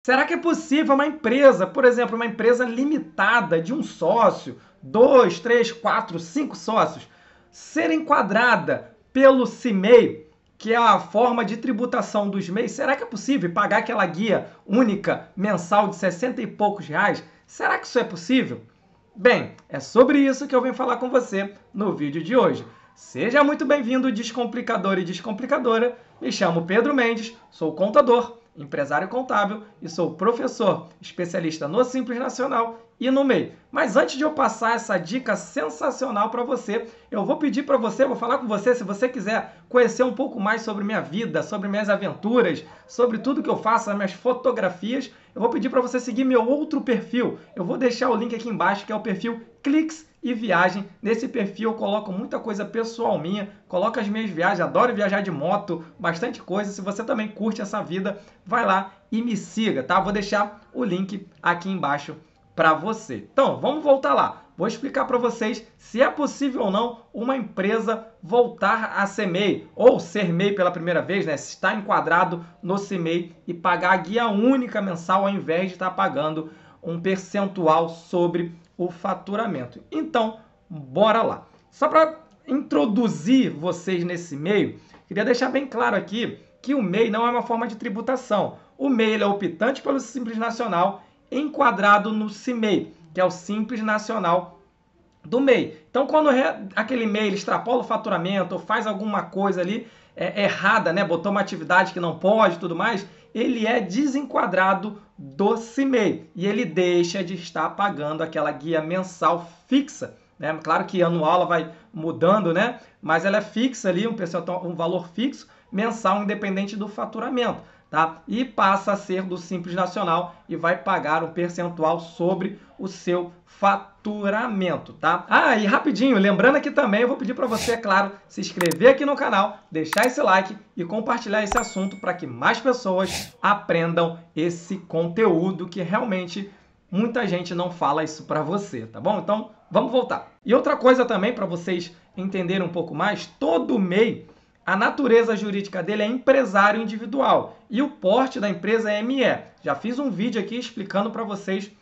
Será que é possível uma empresa, por exemplo, uma empresa limitada de um sócio, 2, 3, 4, 5 sócios, ser enquadrada pelo CIMEI, que é a forma de tributação dos MEIs? Será que é possível pagar aquela guia única mensal de 60 e poucos reais? Será que isso é possível? Bem, é sobre isso que eu venho falar com você no vídeo de hoje. Seja muito bem-vindo, descomplicador e descomplicadora. Me chamo Pedro Mendes, sou contador, empresário contábil e sou professor, especialista no Simples Nacional e no MEI. Mas antes de eu passar essa dica sensacional para você, eu vou pedir para você, vou falar com você, se você quiser conhecer um pouco mais sobre minha vida, sobre minhas aventuras, sobre tudo que eu faço, as minhas fotografias, eu vou pedir para você seguir meu outro perfil. Eu vou deixar o link aqui embaixo, que é o perfil Cliques e Viagem. Nesse perfil eu coloco muita coisa pessoal minha, coloco as minhas viagens, adoro viajar de moto, bastante coisa. Se você também curte essa vida, vai lá e me siga, tá? Vou deixar o link aqui embaixo para você. Então, vamos voltar lá. Vou explicar para vocês se é possível ou não uma empresa voltar a ser MEI, ou ser MEI pela primeira vez, né? Se está enquadrado no CIMEI e pagar a guia única mensal ao invés de estar pagando um percentual sobre o faturamento. Então, bora lá. Só para introduzir vocês nesse meio, queria deixar bem claro aqui que o MEI não é uma forma de tributação. O MEI ele é optante pelo Simples Nacional, enquadrado no CIMEI, que é o Simples Nacional do MEI. Então, quando aquele MEI ele extrapola o faturamento ou faz alguma coisa ali errada, né, botou uma atividade que não pode e tudo mais, ele é desenquadrado do CIMEI e ele deixa de estar pagando aquela guia mensal fixa, né? Claro que anual ela vai mudando, né? Mas ela é fixa ali, um valor fixo mensal, independente do faturamento. Tá? E passa a ser do Simples Nacional e vai pagar um percentual sobre o seu faturamento, tá? Ah, e rapidinho, lembrando aqui também, eu vou pedir para você, é claro, se inscrever aqui no canal, deixar esse like e compartilhar esse assunto para que mais pessoas aprendam esse conteúdo que realmente muita gente não fala isso para você, tá bom? Então, vamos voltar. E outra coisa também, para vocês entenderem um pouco mais, todo MEI, a natureza jurídica dele é empresário individual e o porte da empresa é ME. Já fiz um vídeo aqui explicando para vocês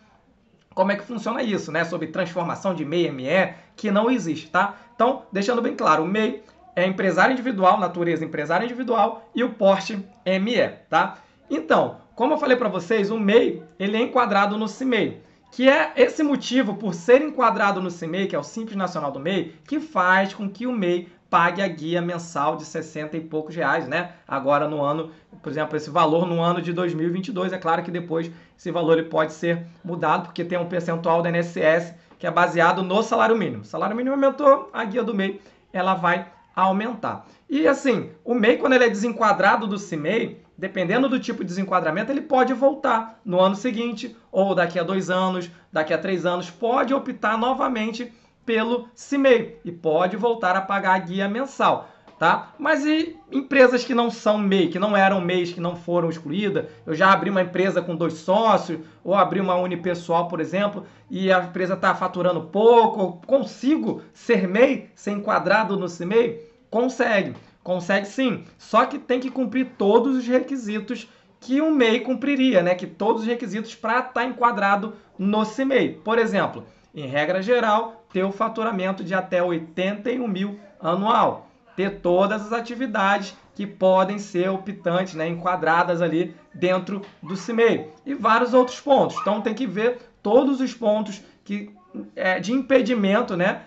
como é que funciona isso, né? Sobre transformação de MEI em ME, que não existe, tá? Então, deixando bem claro, o MEI é empresário individual, natureza empresário individual e o porte é ME, tá? Então, como eu falei para vocês, o MEI ele é enquadrado no CIMEI, que é esse motivo, por ser enquadrado no CIMEI, que é o Simples Nacional do MEI, que faz com que o MEI pague a guia mensal de 60 e poucos reais, né? Agora no ano, por exemplo, esse valor no ano de 2022, é claro que depois esse valor ele pode ser mudado, porque tem um percentual da INSS que é baseado no salário mínimo. O salário mínimo aumentou, a guia do MEI ela vai aumentar. E assim, o MEI, quando ele é desenquadrado do CIMEI, dependendo do tipo de desenquadramento, ele pode voltar no ano seguinte, ou daqui a 2 anos, daqui a 3 anos, pode optar novamente pelo CIMEI e pode voltar a pagar a guia mensal, tá? Mas e empresas que não são MEI, que não eram MEIs, que não foram excluídas? Eu já abri uma empresa com 2 sócios, ou abri uma unipessoal, por exemplo, e a empresa está faturando pouco, eu consigo ser MEI, ser enquadrado no CIMEI? Consegue, consegue sim, só que tem que cumprir todos os requisitos que um MEI cumpriria, né? Que todos os requisitos para estar enquadrado no CIMEI. Por exemplo, em regra geral, ter o faturamento de até 81 mil anual. Ter todas as atividades que podem ser optantes, né, enquadradas ali dentro do CIMEI. E vários outros pontos. Então tem que ver todos os pontos de impedimento, né,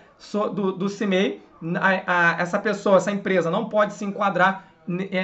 do CIMEI. Essa pessoa, essa empresa não pode se enquadrar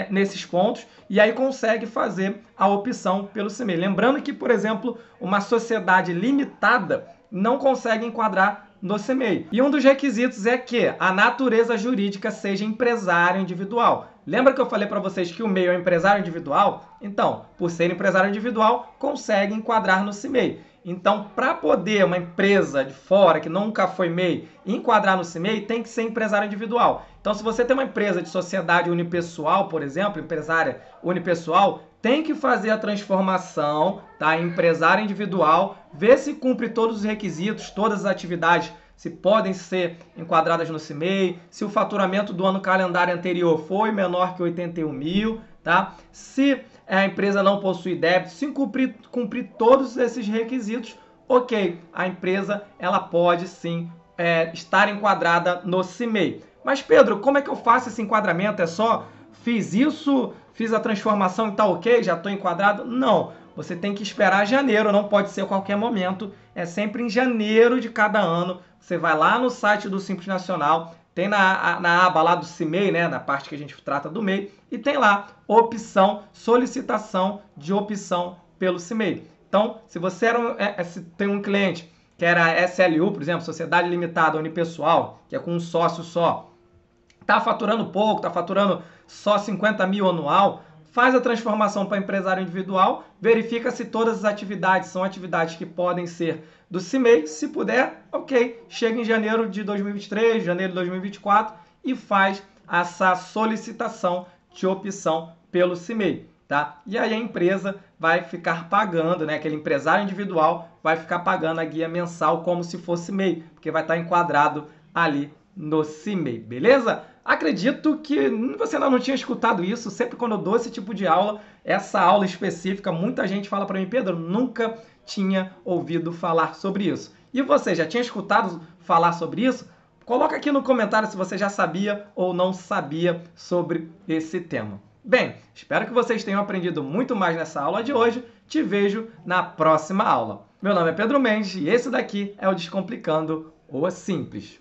nesses pontos e aí consegue fazer a opção pelo CIMEI. Lembrando que, por exemplo, uma sociedade limitada não consegue enquadrar no CIMEI. E um dos requisitos é que a natureza jurídica seja empresário individual. Lembra que eu falei para vocês que o MEI é um empresário individual? Então, por ser empresário individual, consegue enquadrar no CIMEI. Então, para poder uma empresa de fora, que nunca foi MEI, enquadrar no CIMEI, tem que ser empresário individual. Então, se você tem uma empresa de sociedade unipessoal, por exemplo, empresária unipessoal, tem que fazer a transformação, tá? Empresário individual, ver se cumpre todos os requisitos, todas as atividades, se podem ser enquadradas no CIMEI, se o faturamento do ano calendário anterior foi menor que 81 mil, tá? Se a empresa não possui débito, se cumprir todos esses requisitos, ok, a empresa ela pode sim estar enquadrada no CIMEI. Mas Pedro, como é que eu faço esse enquadramento? É só fiz isso, fiz a transformação e tá ok, já estou enquadrado? Não, você tem que esperar janeiro, não pode ser a qualquer momento, é sempre em janeiro de cada ano. Você vai lá no site do Simples Nacional, tem na aba lá do CIMEI, né, na parte que a gente trata do MEI, e tem lá opção, solicitação de opção pelo CIMEI. Então, se você se tem um cliente que era SLU, por exemplo, Sociedade Limitada Unipessoal, que é com um sócio só, está faturando pouco, está faturando só 50 mil anual, faz a transformação para empresário individual, verifica se todas as atividades são atividades que podem ser do CIMEI, se puder, ok, chega em janeiro de 2023, janeiro de 2024 e faz essa solicitação de opção pelo CIMEI, tá? E aí a empresa vai ficar pagando, né? Aquele empresário individual vai ficar pagando a guia mensal como se fosse MEI, porque vai estar enquadrado ali no CIMEI, beleza? Acredito que você ainda não tinha escutado isso. Sempre quando eu dou esse tipo de aula, essa aula específica, muita gente fala para mim, Pedro, nunca tinha ouvido falar sobre isso. E você, já tinha escutado falar sobre isso? Coloca aqui no comentário se você já sabia ou não sabia sobre esse tema. Bem, espero que vocês tenham aprendido muito mais nessa aula de hoje. Te vejo na próxima aula. Meu nome é Pedro Mendes e esse daqui é o Descomplicando o Simples.